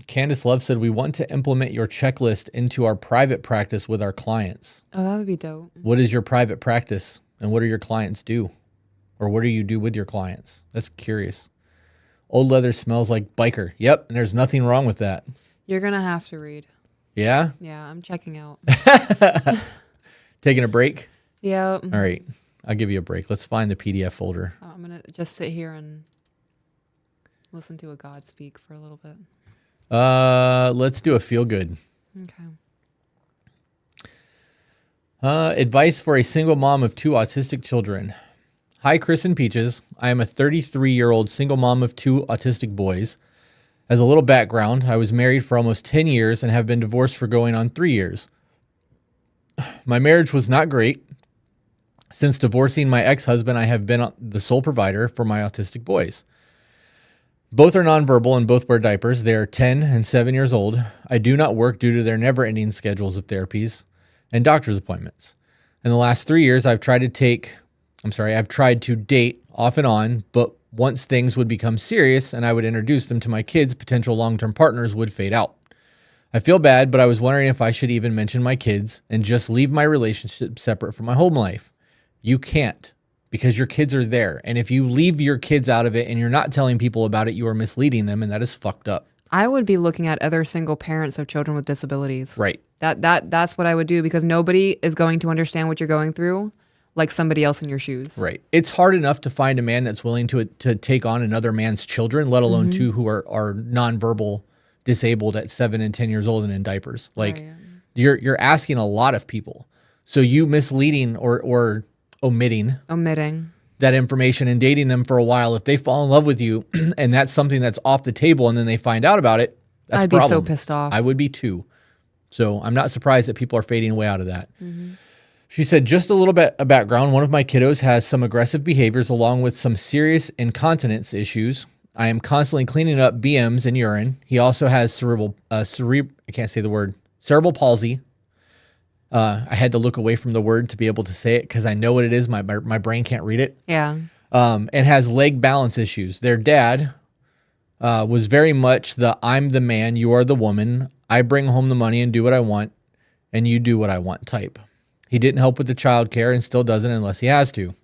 Candace Love said, we want to implement your checklist into our private practice with our clients. Oh, that would be dope. What is your private practice and what do your clients do? Or what do you do with your clients? That's curious. Old leather smells like biker. Yep. And there's nothing wrong with that. You're going to have to read. Yeah? Yeah, I'm checking out. Taking a break? Yeah. All right. I'll give you a break. Let's find the PDF folder. I'm going to just sit here and listen to a God speak for a little bit. Let's do a feel good. Okay. Advice for a single mom of 2 autistic children. Hi, Chris and Peaches. I am a 33-year-old single mom of 2 autistic boys. As a little background, I was married for almost 10 years and have been divorced for going on 3 years. My marriage was not great. Since divorcing my ex-husband, I have been the sole provider for my autistic boys. Both are nonverbal and both wear diapers. They are 10 and 7 years old. I do not work due to their never-ending schedules of therapies and doctor's appointments. In the last 3 years, I've tried to date off and on, but once things would become serious and I would introduce them to my kids, potential long-term partners would fade out. I feel bad, but I was wondering if I should even mention my kids and just leave my relationship separate from my home life. You can't, because your kids are there. And if you leave your kids out of it and you're not telling people about it, you are misleading them, and that is fucked up. I would be looking at other single parents of children with disabilities. Right. That's what I would do, because nobody is going to understand what you're going through like somebody else in your shoes. Right. It's hard enough to find a man that's willing to take on another man's children, let alone 2 who are nonverbal, disabled at 7 and 10 years old and in diapers. Like Right. you're asking a lot of people. So you misleading or omitting that information and dating them for a while, if they fall in love with you and that's something that's off the table and then they find out about it, that's I'd a problem. be so pissed off. I would be too. So I'm not surprised that people are fading away out of that. She said, just a little bit of background. One of my kiddos has some aggressive behaviors along with some serious incontinence issues. I am constantly cleaning up BMs and urine. He also has cerebral palsy. I had to look away from the word to be able to say it because I know what it is. My brain can't read it. Yeah. And has leg balance issues. Their dad was very much the I'm the man, you are the woman. I bring home the money and do what I want, and you do what I want type. He didn't help with the child care and still doesn't unless he has to.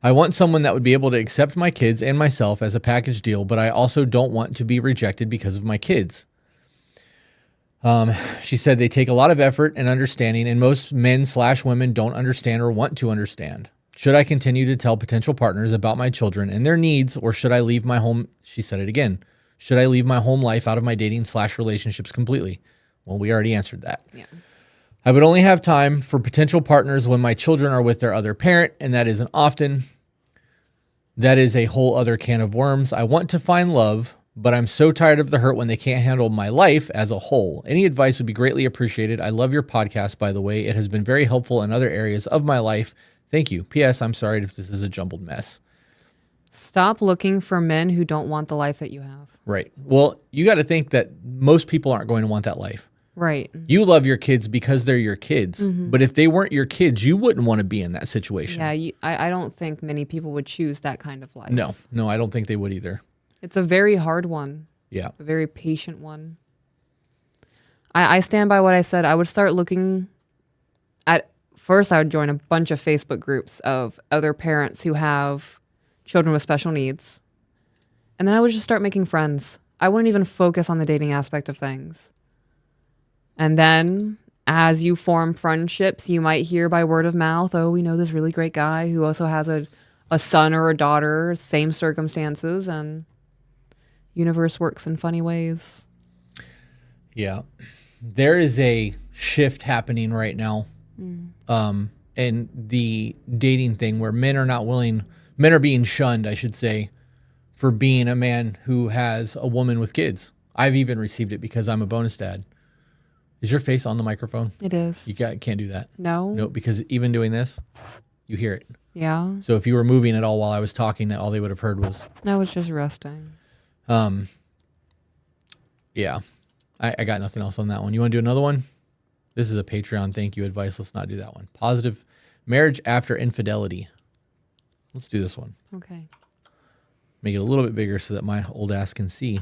I want someone that would be able to accept my kids and myself as a package deal, but I also don't want to be rejected because of my kids. She said they take a lot of effort and understanding, and most men/women don't understand or want to understand. Should I continue to tell potential partners about my children and their needs, or should I leave my home? She said it again. Should I leave my home life out of my dating/relationships completely? Well, we already answered that. Yeah. I would only have time for potential partners when my children are with their other parent, and that isn't often. That is a whole other can of worms. I want to find love, but I'm so tired of the hurt when they can't handle my life as a whole. Any advice would be greatly appreciated. I love your podcast, by the way. It has been very helpful in other areas of my life. Thank you. P.S. I'm sorry if this is a jumbled mess. Stop looking for men who don't want the life that you have. Right. Well, you got to think that most people aren't going to want that life. Right. You love your kids because they're your kids. But if they weren't your kids, you wouldn't want to be in that situation. Yeah, I don't think many people would choose that kind of life. No, I don't think they would either. It's a very hard one. Yeah. A very patient one. I stand by what I said. I would start looking at, first I would join a bunch of Facebook groups of other parents who have children with special needs. And then I would just start making friends. I wouldn't even focus on the dating aspect of things. And then as you form friendships, you might hear by word of mouth, oh, we know this really great guy who also has a son or a daughter, same circumstances, and universe works in funny ways. Yeah. There is a shift happening right now in the dating thing where men are being shunned, I should say, for being a man who has a woman with kids. I've even received it because I'm a bonus dad. Is your face on the microphone? It is. You can't do that. No. No, because even doing this, you hear it. Yeah. So if you were moving at all while I was talking, that all they would have heard was... I was just resting. Yeah. I got nothing else on that one. You want to do another one? This is a Patreon thank you advice. Let's not do that one. Positive marriage after infidelity. Let's do this one. Okay. Make it a little bit bigger so that my old ass can see.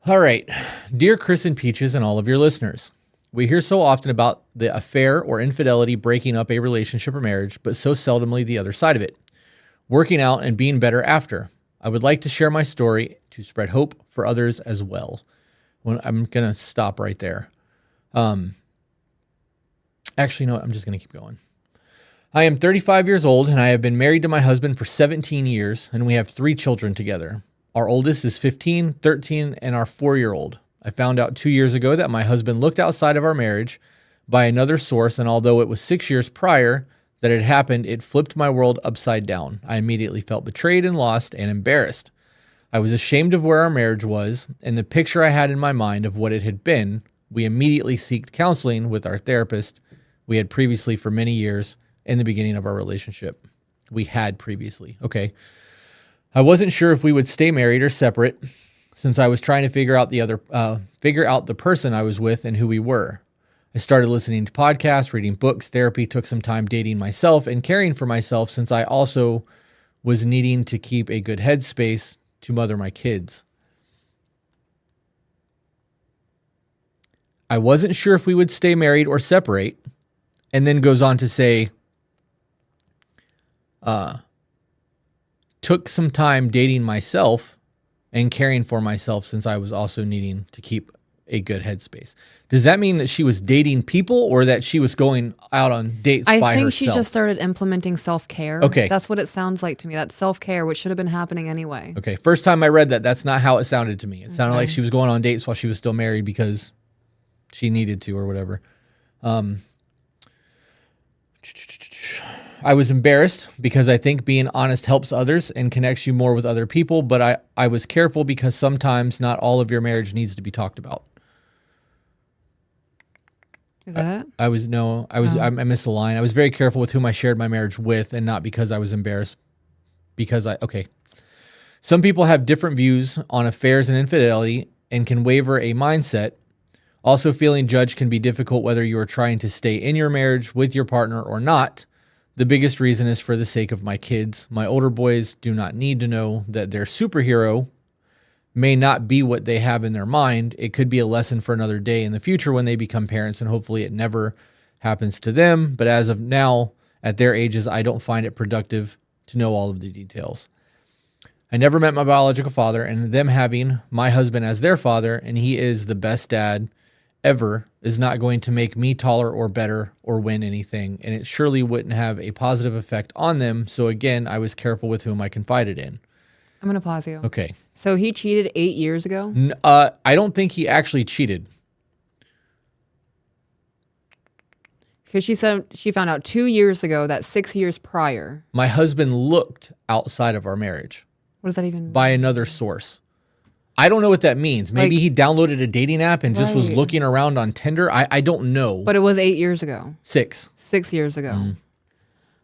All right. Dear Chris and Peaches and all of your listeners, we hear so often about the affair or infidelity breaking up a relationship or marriage, but so seldomly the other side of it, working out and being better after. I would like to share my story to spread hope for others as well. I'm going to stop right there. Actually, no, I'm just going to keep going. I am 35 years old and I have been married to my husband for 17 years and we have 3 children together. Our oldest is 15, 13, and our 4-year-old. I found out 2 years ago that my husband looked outside of our marriage by another source, and although it was 6 years prior that it happened, it flipped my world upside down. I immediately felt betrayed and lost and embarrassed. I was ashamed of where our marriage was and the picture I had in my mind of what it had been. We immediately sought counseling with our therapist we had previously for many years in the beginning of our relationship. We had previously. Okay. I wasn't sure if we would stay married or separate since I was trying to figure out the person I was with and who we were. I started listening to podcasts, reading books, therapy, took some time dating myself and caring for myself since I also was needing to keep a good headspace to mother my kids. I wasn't sure if we would stay married or separate, and then goes on to say, took some time dating myself and caring for myself since I was also needing to keep a good headspace. Does that mean that she was dating people or that she was going out on dates by herself? I think she just started implementing self-care. Okay. That's what it sounds like to me. That's self-care, which should have been happening anyway. Okay. First time I read that, that's not how it sounded to me. It sounded like she was going on dates while she was still married because she needed to or whatever. I was embarrassed because I think being honest helps others and connects you more with other people, but I was careful because sometimes not all of your marriage needs to be talked about. Is that it? I missed the line. I was very careful with whom I shared my marriage with and not because I was embarrassed. Okay. Some people have different views on affairs and infidelity and can waver a mindset. Also, feeling judged can be difficult whether you are trying to stay in your marriage with your partner or not. The biggest reason is for the sake of my kids. My older boys do not need to know that their superhero may not be what they have in their mind. It could be a lesson for another day in the future when they become parents, and hopefully it never happens to them. But as of now, at their ages, I don't find it productive to know all of the details. I never met my biological father, and them having my husband as their father, and he is the best dad ever, is not going to make me taller or better or win anything, and it surely wouldn't have a positive effect on them. So again, I was careful with whom I confided in. I'm going to pause you. Okay. So he cheated 8 years ago? I don't think he actually cheated. Because she said she found out 2 years ago that 6 years prior. My husband looked outside of our marriage. What does that even mean? By another source. I don't know what that means. Maybe he downloaded a dating app and just was looking around on Tinder. I don't know. But it was 8 years ago. 6. 6 years ago.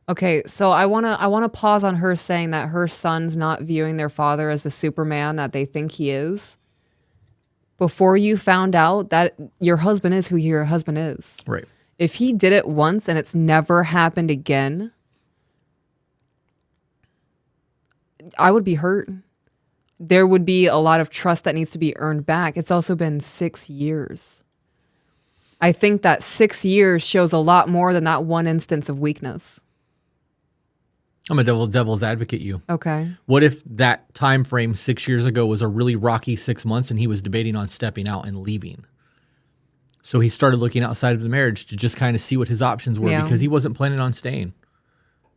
Okay, so I wanna pause on her saying that her son's not viewing their father as the Superman that they think he is. Before you found out that your husband is who your husband is. Right. If he did it once and it's never happened again, I would be hurt. There would be a lot of trust that needs to be earned back. It's also been 6 years. I think that 6 years shows a lot more than that one instance of weakness. I'm a devil's advocate you. Okay. What if that time frame 6 years ago was a really rocky 6 months and he was debating on stepping out and leaving? So he started looking outside of the marriage to just kind of see what his options were because he wasn't planning on staying.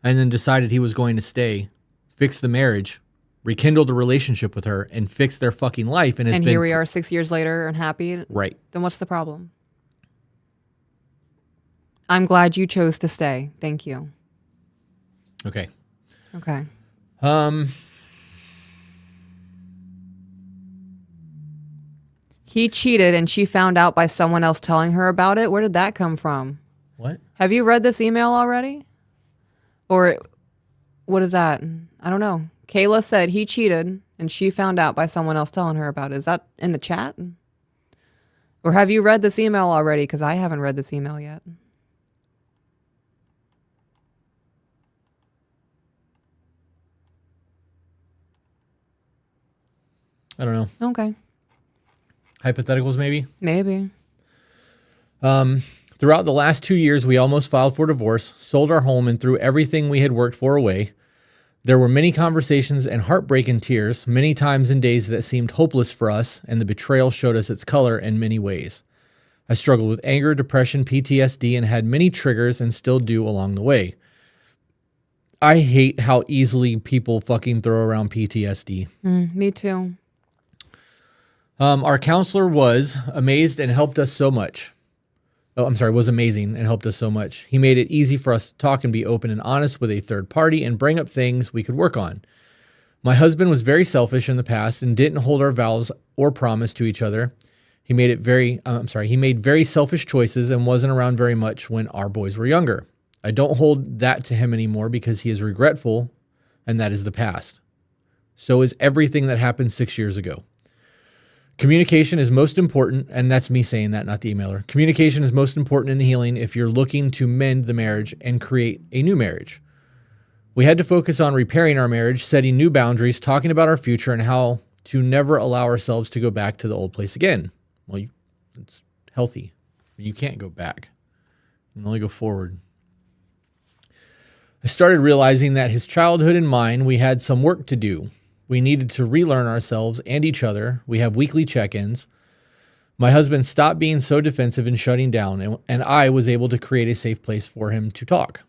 And then decided he was going to stay, fix the marriage, rekindle the relationship with her, and fix their fucking life. And here we are 6 years later and happy. Right. Then what's the problem? I'm glad you chose to stay. Thank you. Okay. Okay. He cheated and she found out by someone else telling her about it. Where did that come from? What? Have you read this email already? Or what is that? I don't know. Kayla said he cheated and she found out by someone else telling her about it. Is that in the chat? Or have you read this email already? Because I haven't read this email yet. I don't know. Okay. Hypotheticals, maybe? Maybe. Throughout the last 2 years, we almost filed for divorce, sold our home, and threw everything we had worked for away. There were many conversations and heartbreak and tears, many times and days that seemed hopeless for us, and the betrayal showed us its color in many ways. I struggled with anger, depression, PTSD, and had many triggers and still do along the way. I hate how easily people fucking throw around PTSD. Me too. Our counselor was amazed and helped us so much. Was amazing and helped us so much. He made it easy for us to talk and be open and honest with a third party and bring up things we could work on. My husband was very selfish in the past and didn't hold our vows or promise to each other. He made very selfish choices and wasn't around very much when our boys were younger. I don't hold that to him anymore because he is regretful, and that is the past. So is everything that happened 6 years ago. Communication is most important, and that's me saying that, not the emailer. Communication is most important in the healing if you're looking to mend the marriage and create a new marriage. We had to focus on repairing our marriage, setting new boundaries, talking about our future, and how to never allow ourselves to go back to the old place again. Well, it's healthy. You can't go back. You can only go forward. I started realizing that his childhood and mine, we had some work to do. We needed to relearn ourselves and each other. We have weekly check-ins. My husband stopped being so defensive and shutting down, and I was able to create a safe place for him to talk.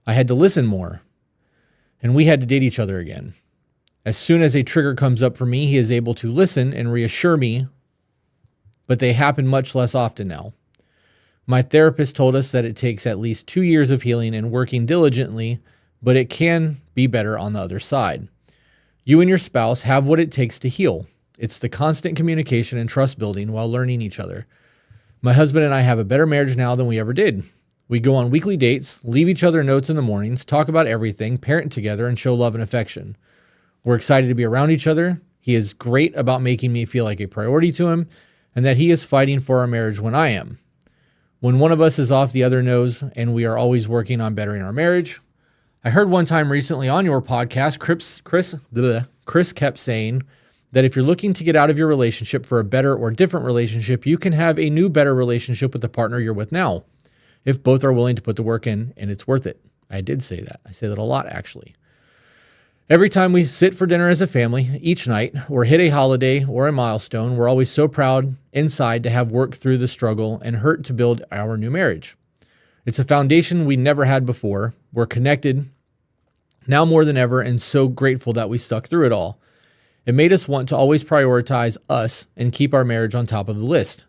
I had to listen more, and we had to date each other again. As soon as a trigger comes up for me, he is able to listen and reassure me, but they happen much less often now. My therapist told us that it takes at least 2 years of healing and working diligently, but it can be better on the other side. You and your spouse have what it takes to heal. It's the constant communication and trust building while learning each other. My husband and I have a better marriage now than we ever did. We go on weekly dates, leave each other notes in the mornings, talk about everything, parent together, and show love and affection. We're excited to be around each other. He is great about making me feel like a priority to him, and that he is fighting for our marriage when I am. When one of us is off, the other knows, and we are always working on bettering our marriage. I heard one time recently on your podcast, Chris kept saying that if you're looking to get out of your relationship for a better or different relationship, you can have a new, better relationship with the partner you're with now, if both are willing to put the work in and it's worth it. I did say that. I say that a lot, actually. Every time we sit for dinner as a family, each night, or hit a holiday or a milestone, we're always so proud inside to have worked through the struggle and hurt to build our new marriage. It's a foundation we never had before. We're connected now more than ever and so grateful that we stuck through it all. It made us want to always prioritize us and keep our marriage on top of the list.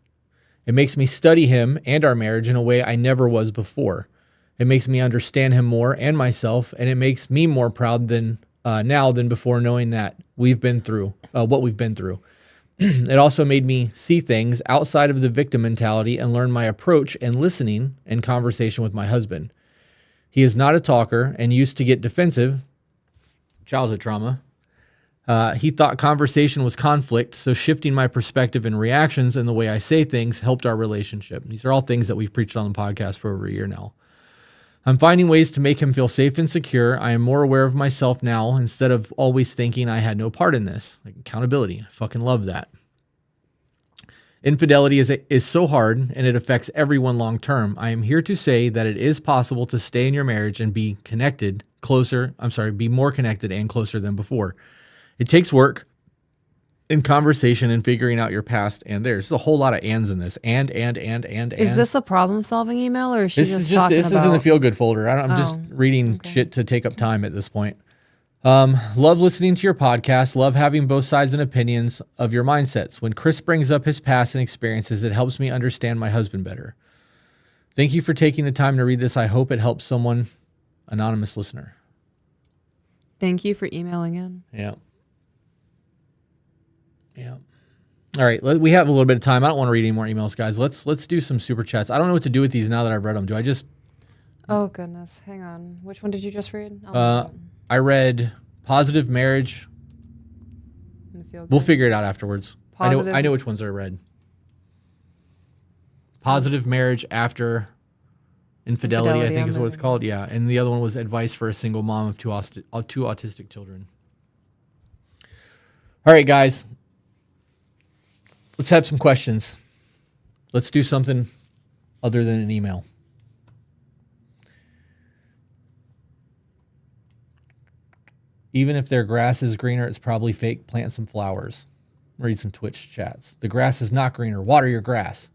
It makes me study him and our marriage in a way I never was before. It makes me understand him more and myself, and it makes me more proud now than before, knowing that we've been through what we've been through. It also made me see things outside of the victim mentality and learn my approach and listening and conversation with my husband. He is not a talker and used to get defensive, childhood trauma. He thought conversation was conflict, so shifting my perspective and reactions and the way I say things helped our relationship. These are all things that we've preached on the podcast for over a year now. I'm finding ways to make him feel safe and secure. I am more aware of myself now instead of always thinking I had no part in this. Like accountability. I fucking love that. Infidelity is so hard and it affects everyone long term. I am here to say that it is possible to stay in your marriage and be more connected and closer than before. It takes work in conversation and figuring out your past and theirs. There's a whole lot of ands in this. And. Is this a problem-solving email, or is she just talking this about? is in the feel-good folder. I'm just reading shit to take up time at this point. Love listening to your podcast. Love having both sides and opinions of your mindsets. When Chris brings up his past and experiences, it helps me understand my husband better. Thank you for taking the time to read this. I hope it helps someone. Anonymous listener. Thank you for emailing in. Yeah. Yeah. All right. We have a little bit of time. I don't want to read any more emails, guys. Let's do some super chats. I don't know what to do with these now that I've read them. Do I just... Oh, goodness. Hang on. Which one did you just read? I read Positive Marriage. We'll figure it out afterwards. I know which ones I read. Positive Marriage After Infidelity, I think is what it's called. Yeah. And the other one was Advice for a Single Mom of two autistic children. All right, guys. Let's have some questions. Let's do something other than an email. Even if their grass is greener, it's probably fake. Plant some flowers. Read some Twitch chats. The grass is not greener. Water your grass.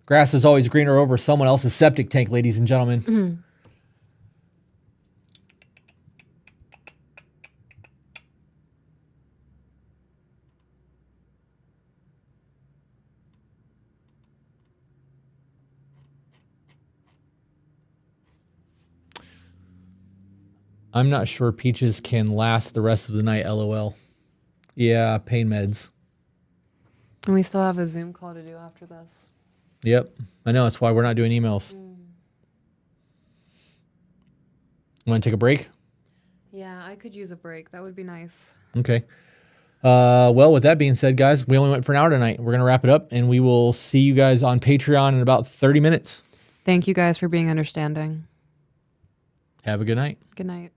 Grass is always greener over someone else's septic tank, ladies and gentlemen. Mm-hmm. I'm not sure Peaches can last the rest of the night, LOL. Yeah, pain meds. And we still have a Zoom call to do after this. Yep. I know. That's why we're not doing emails. Want to take a break? Yeah, I could use a break. That would be nice. Okay. Well, with that being said, guys, we only went for an hour tonight. We're going to wrap it up, and we will see you guys on Patreon in about 30 minutes. Thank you guys for being understanding. Have a good night. Good night.